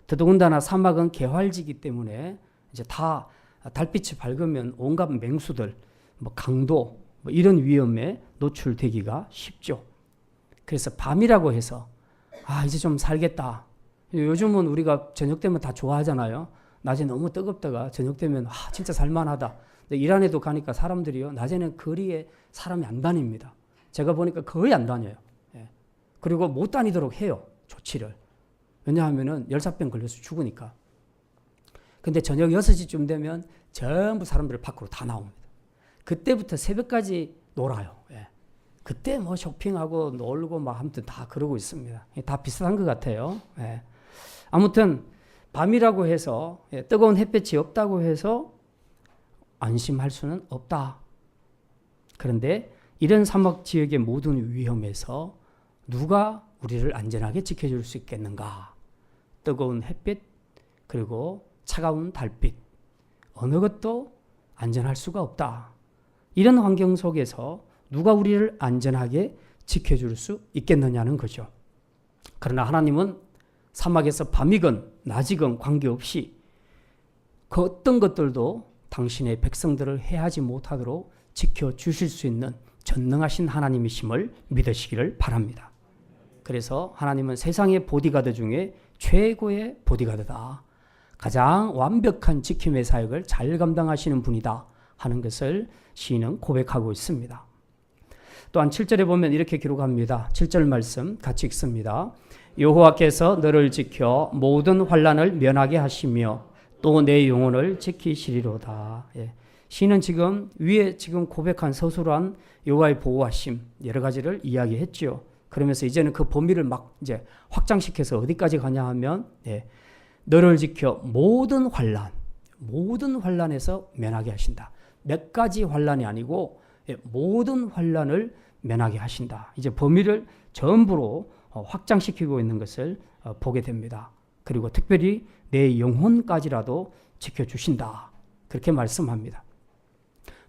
더더군다나 사막은 개활지이기 때문에 이제 다 달빛이 밝으면 온갖 맹수들, 뭐 강도, 뭐 이런 위험에 노출되기가 쉽죠. 그래서 밤이라고 해서 이제 좀 살겠다. 요즘은 우리가 저녁 되면 다 좋아하잖아요. 낮에 너무 뜨겁다가 저녁 되면 진짜 살만하다. 근데 이란에도 가니까 사람들이요, 낮에는 거리에 사람이 안 다닙니다. 제가 보니까 거의 안 다녀요. 그리고 못 다니도록 해요, 조치를. 왜냐하면은 열사병 걸려서 죽으니까. 근데 저녁 6시쯤 되면 전부 사람들 밖으로 다 나옵니다. 그때부터 새벽까지 놀아요. 그때 뭐 쇼핑하고 놀고 막 아무튼 다 그러고 있습니다. 다 비슷한 것 같아요. 아무튼 밤이라고 해서 뜨거운 햇볕이 없다고 해서 안심할 수는 없다. 그런데 이런 사막 지역의 모든 위험에서 누가 우리를 안전하게 지켜줄 수 있겠는가? 뜨거운 햇빛 그리고 차가운 달빛, 어느 것도 안전할 수가 없다. 이런 환경 속에서 누가 우리를 안전하게 지켜줄 수 있겠느냐는 거죠. 그러나 하나님은 사막에서 밤이건 낮이건 관계없이 그 어떤 것들도 당신의 백성들을 해하지 못하도록 지켜주실 수 있는 전능하신 하나님이심을 믿으시기를 바랍니다. 그래서 하나님은 세상의 보디가드 중에 최고의 보디가드다. 가장 완벽한 지킴의 사역을 잘 감당하시는 분이다 하는 것을 시인은 고백하고 있습니다. 또한 7절에 보면 이렇게 기록합니다. 7절 말씀 같이 읽습니다. 여호와께서 너를 지켜 모든 환난을 면하게 하시며 또 내 영혼을 지키시리로다. 시인은 지금 위에 지금 고백한 서술한 여호와의 보호하심 여러 가지를 이야기했죠. 그러면서 이제는 그 범위를 막 이제 확장시켜서 어디까지 가냐 하면 너를 지켜 모든 환난에서 면하게 하신다. 몇 가지 환난이 아니고 모든 환난을 면하게 하신다. 이제 범위를 전부로 확장시키고 있는 것을 보게 됩니다. 그리고 특별히 내 영혼까지라도 지켜주신다. 그렇게 말씀합니다.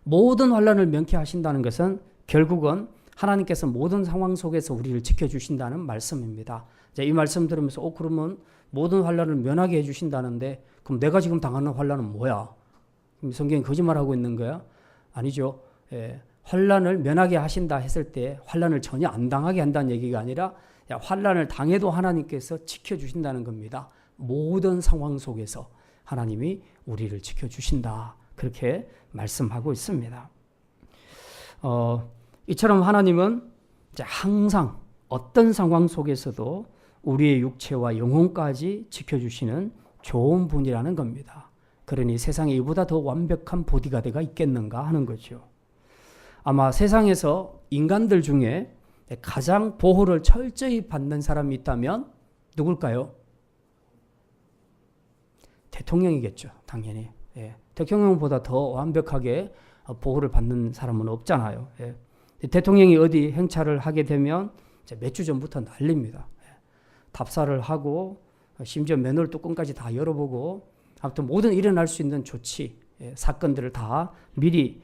모든 환난을 면케 하신다는 것은 결국은 하나님께서 모든 상황 속에서 우리를 지켜주신다는 말씀입니다. 이 말씀 들으면서 그러면 모든 환난을 면하게 해주신다는데 그럼 내가 지금 당하는 환난은 뭐야? 성경이 거짓말하고 있는 거야? 아니죠. 환난을 면하게 하신다 했을 때 환난을 전혀 안 당하게 한다는 얘기가 아니라 환난을 당해도 하나님께서 지켜주신다는 겁니다. 모든 상황 속에서 하나님이 우리를 지켜주신다. 그렇게 말씀하고 있습니다. 이처럼 하나님은 항상 어떤 상황 속에서도 우리의 육체와 영혼까지 지켜주시는 좋은 분이라는 겁니다. 그러니 세상에 이보다 더 완벽한 보디가드가 있겠는가 하는 거죠. 아마 세상에서 인간들 중에 가장 보호를 철저히 받는 사람이 있다면 누굴까요? 대통령이겠죠. 당연히. 대통령보다 더 완벽하게 보호를 받는 사람은 없잖아요. 대통령이 어디 행차를 하게 되면 몇 주 전부터 난립니다. 답사를 하고 심지어 맨홀 뚜껑까지 다 열어보고 아무튼 모든 일어날 수 있는 조치, 사건들을 다 미리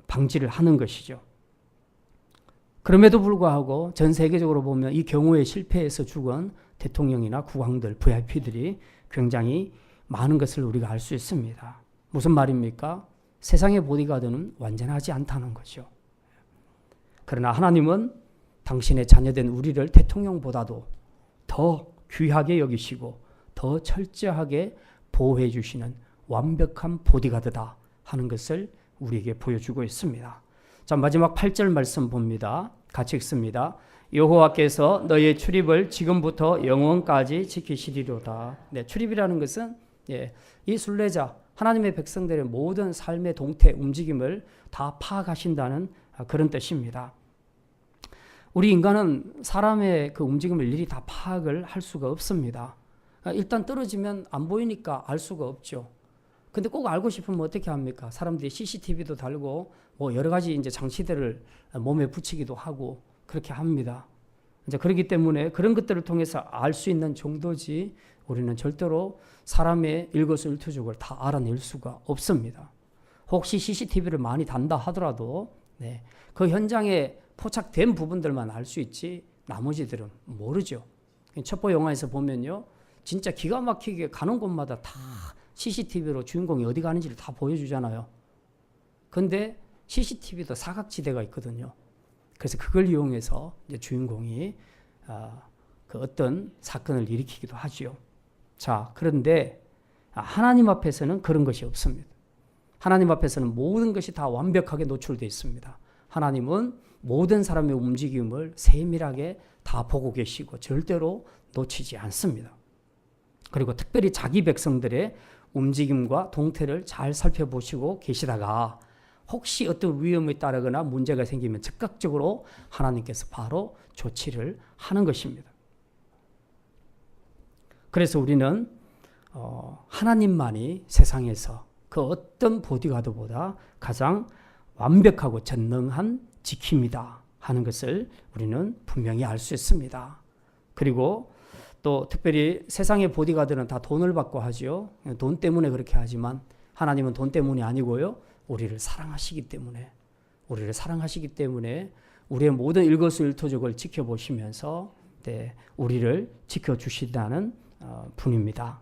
방지를 하는 것이죠. 그럼에도 불구하고 전 세계적으로 보면 이 경우에 실패해서 죽은 대통령이나 국왕들, VIP들이 굉장히 많은 것을 우리가 알 수 있습니다. 무슨 말입니까? 세상의 보디가드는 완전하지 않다는 거죠. 그러나 하나님은 당신의 자녀된 우리를 대통령보다도 더 귀하게 여기시고 더 철저하게 보호해 주시는 완벽한 보디가드다 하는 것을 우리에게 보여주고 있습니다. 자, 마지막 8절 말씀 봅니다. 같이 읽습니다. 여호와께서 너의 출입을 지금부터 영원까지 지키시리로다. 출입이라는 것은 이 순례자 하나님의 백성들의 모든 삶의 동태 움직임을 다 파악하신다는 그런 뜻입니다. 우리 인간은 사람의 그 움직임을 일일이 다 파악을 할 수가 없습니다. 일단 떨어지면 안 보이니까 알 수가 없죠. 근데 꼭 알고 싶으면 어떻게 합니까? 사람들이 CCTV도 달고 뭐 여러 가지 이제 장치들을 몸에 붙이기도 하고 그렇게 합니다. 이제 그렇기 때문에 그런 것들을 통해서 알 수 있는 정도지 우리는 절대로 사람의 일거수일투족을 다 알아낼 수가 없습니다. 혹시 CCTV를 많이 단다 하더라도 그 현장에 포착된 부분들만 알 수 있지 나머지들은 모르죠. 첩보 영화에서 보면요. 진짜 기가 막히게 가는 곳마다 다 CCTV로 주인공이 어디 가는지를 다 보여주잖아요. 근데 CCTV도 사각지대가 있거든요. 그래서 그걸 이용해서 이제 주인공이 그 어떤 사건을 일으키기도 하죠. 자, 그런데 하나님 앞에서는 그런 것이 없습니다. 하나님 앞에서는 모든 것이 다 완벽하게 노출되어 있습니다. 하나님은 모든 사람의 움직임을 세밀하게 다 보고 계시고 절대로 놓치지 않습니다. 그리고 특별히 자기 백성들의 움직임과 동태를 잘 살펴보시고 계시다가 혹시 어떤 위험에 따르거나 문제가 생기면 즉각적으로 하나님께서 바로 조치를 하는 것입니다. 그래서 우리는 하나님만이 세상에서 그 어떤 보디가드보다 가장 완벽하고 전능한 지킴이다 하는 것을 우리는 분명히 알 수 있습니다. 그리고 또 특별히 세상의 보디가드는 다 돈을 받고 하죠. 돈 때문에 그렇게 하지만 하나님은 돈 때문이 아니고요. 우리를 사랑하시기 때문에 우리의 모든 일거수일투족을 지켜보시면서 우리를 지켜주시다는 분입니다.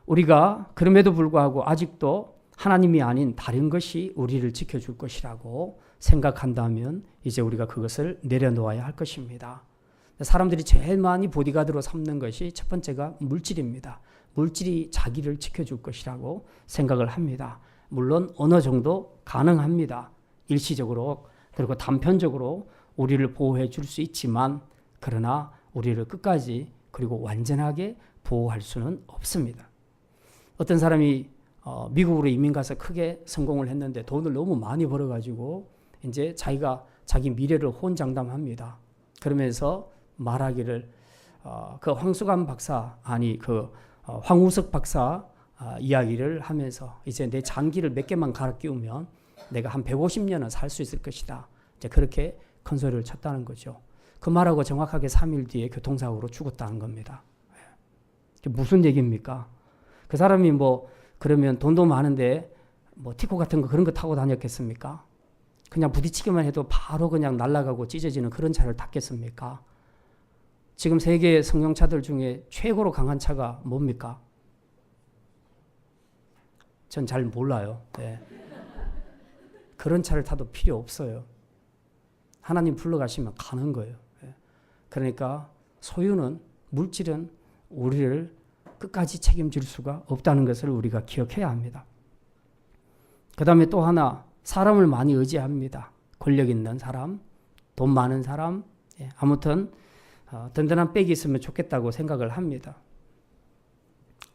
우리가 그럼에도 불구하고 아직도 하나님이 아닌 다른 것이 우리를 지켜줄 것이라고 생각한다면 이제 우리가 그것을 내려놓아야 할 것입니다. 사람들이 제일 많이 보디가드로 삼는 것이 첫 번째가 물질입니다. 물질이 자기를 지켜줄 것이라고 생각을 합니다. 물론 어느 정도 가능합니다. 일시적으로 그리고 단편적으로 우리를 보호해 줄 수 있지만 그러나 우리를 끝까지 그리고 완전하게 보호할 수는 없습니다. 어떤 사람이 미국으로 이민 가서 크게 성공을 했는데 돈을 너무 많이 벌어가지고 이제 자기가 자기 미래를 호언장담합니다. 그러면서 말하기를 그 황수관 박사 황우석 박사 이야기를 하면서 이제 내 장기를 몇 개만 갈아 끼우면 내가 한 150년은 살 수 있을 것이다. 이제 그렇게 큰 소리를 쳤다는 거죠. 그 말하고 정확하게 3일 뒤에 교통사고로 죽었다는 겁니다. 무슨 얘기입니까? 그 사람이 그러면 돈도 많은데 티코 같은 거 그런 거 타고 다녔겠습니까? 그냥 부딪히기만 해도 바로 그냥 날아가고 찢어지는 그런 차를 탔겠습니까? 지금 세계 승용차들 중에 최고로 강한 차가 뭡니까? 전 잘 몰라요. 그런 차를 타도 필요 없어요. 하나님 불러가시면 가는 거예요. 그러니까 소유는, 물질은 우리를 끝까지 책임질 수가 없다는 것을 우리가 기억해야 합니다. 그 다음에 또 하나, 사람을 많이 의지합니다. 권력 있는 사람, 돈 많은 사람, 아무튼 든든한 백이 있으면 좋겠다고 생각을 합니다.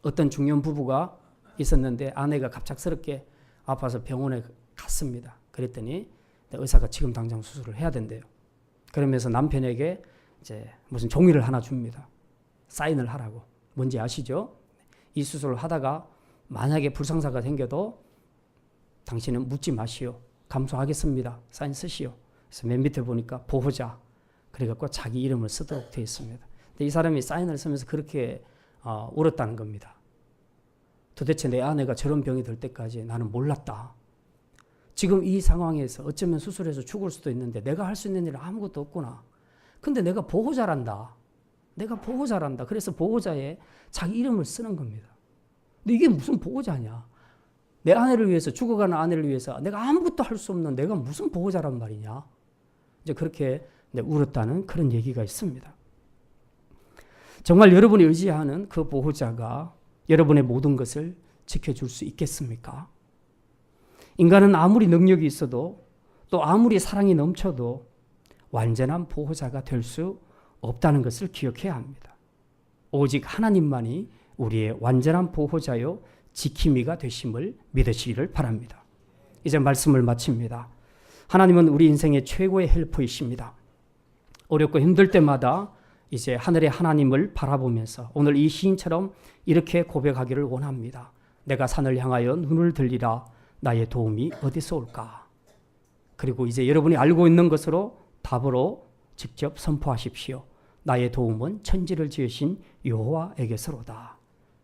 어떤 중년 부부가 있었는데 아내가 갑작스럽게 아파서 병원에 갔습니다. 그랬더니 의사가 지금 당장 수술을 해야 된대요. 그러면서 남편에게 이제 무슨 종이를 하나 줍니다. 사인을 하라고. 뭔지 아시죠? 이 수술을 하다가 만약에 불상사가 생겨도 당신은 묻지 마시오. 감수하겠습니다. 사인 쓰시오. 그래서 맨 밑에 보니까 보호자. 그래갖고 자기 이름을 쓰도록 되어 있습니다. 근데 이 사람이 사인을 쓰면서 그렇게 울었다는 겁니다. 도대체 내 아내가 저런 병이 들 때까지 나는 몰랐다. 지금 이 상황에서 어쩌면 수술해서 죽을 수도 있는데 내가 할 수 있는 일은 아무것도 없구나. 근데 내가 보호자란다. 그래서 보호자에 자기 이름을 쓰는 겁니다. 근데 이게 무슨 보호자냐. 내 아내를 위해서, 죽어가는 아내를 위해서 내가 아무것도 할 수 없는 내가 무슨 보호자란 말이냐. 이제 그렇게 울었다는 그런 얘기가 있습니다. 정말 여러분이 의지하는 그 보호자가 여러분의 모든 것을 지켜줄 수 있겠습니까? 인간은 아무리 능력이 있어도 또 아무리 사랑이 넘쳐도 완전한 보호자가 될 수 없다는 것을 기억해야 합니다. 오직 하나님만이 우리의 완전한 보호자요 지킴이가 되심을 믿으시기를 바랍니다. 이제 말씀을 마칩니다. 하나님은 우리 인생의 최고의 헬퍼이십니다. 어렵고 힘들 때마다 이제 하늘의 하나님을 바라보면서 오늘 이 시인처럼 이렇게 고백하기를 원합니다. 내가 산을 향하여 눈을 들리라. 나의 도움이 어디서 올까? 그리고 이제 여러분이 알고 있는 것으로 답으로 직접 선포하십시오. 나의 도움은 천지를 지으신 여호와에게서로다.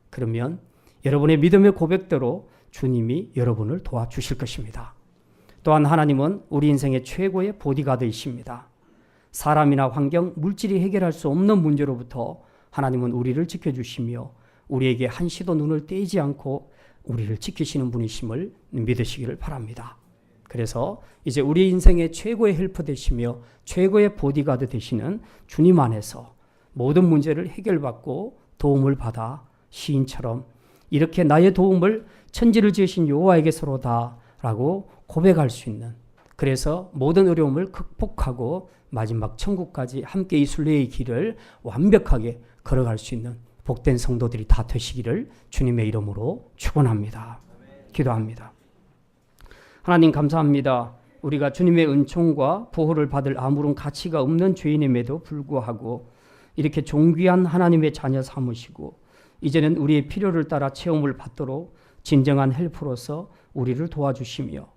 그러면 여러분의 믿음의 고백대로 주님이 여러분을 도와주실 것입니다. 또한 하나님은 우리 인생의 최고의 보디가드이십니다. 사람이나 환경, 물질이 해결할 수 없는 문제로부터 하나님은 우리를 지켜주시며 우리에게 한시도 눈을 떼지 않고 우리를 지키시는 분이심을 믿으시기를 바랍니다. 그래서 이제 우리 인생의 최고의 헬퍼 되시며 최고의 보디가드 되시는 주님 안에서 모든 문제를 해결받고 도움을 받아 시인처럼 이렇게 나의 도움을 천지를 지으신 여호와에게서로다 라고 고백할 수 있는, 그래서 모든 어려움을 극복하고 마지막 천국까지 함께 이 순례의 길을 완벽하게 걸어갈 수 있는 복된 성도들이 다 되시기를 주님의 이름으로 축원합니다. 기도합니다. 하나님 감사합니다. 우리가 주님의 은총과 보호를 받을 아무런 가치가 없는 죄인임에도 불구하고 이렇게 존귀한 하나님의 자녀 삼으시고 이제는 우리의 필요를 따라 체험을 받도록 진정한 헬퍼로서 우리를 도와주시며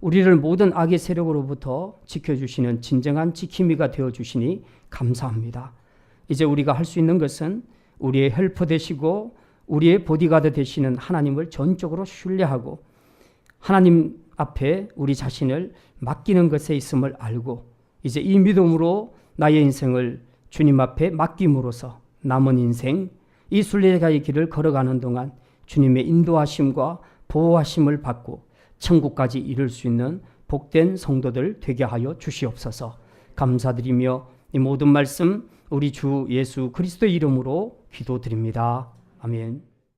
우리를 모든 악의 세력으로부터 지켜주시는 진정한 지킴이가 되어주시니 감사합니다. 이제 우리가 할 수 있는 것은 우리의 헬퍼 되시고 우리의 보디가드 되시는 하나님을 전적으로 신뢰하고 하나님 앞에 우리 자신을 맡기는 것에 있음을 알고 이제 이 믿음으로 나의 인생을 주님 앞에 맡김으로써 남은 인생 이 순례자의 길을 걸어가는 동안 주님의 인도하심과 보호하심을 받고 천국까지 이룰 수 있는 복된 성도들 되게 하여 주시옵소서. 감사드리며 이 모든 말씀 우리 주 예수 그리스도의 이름으로 기도드립니다. 아멘.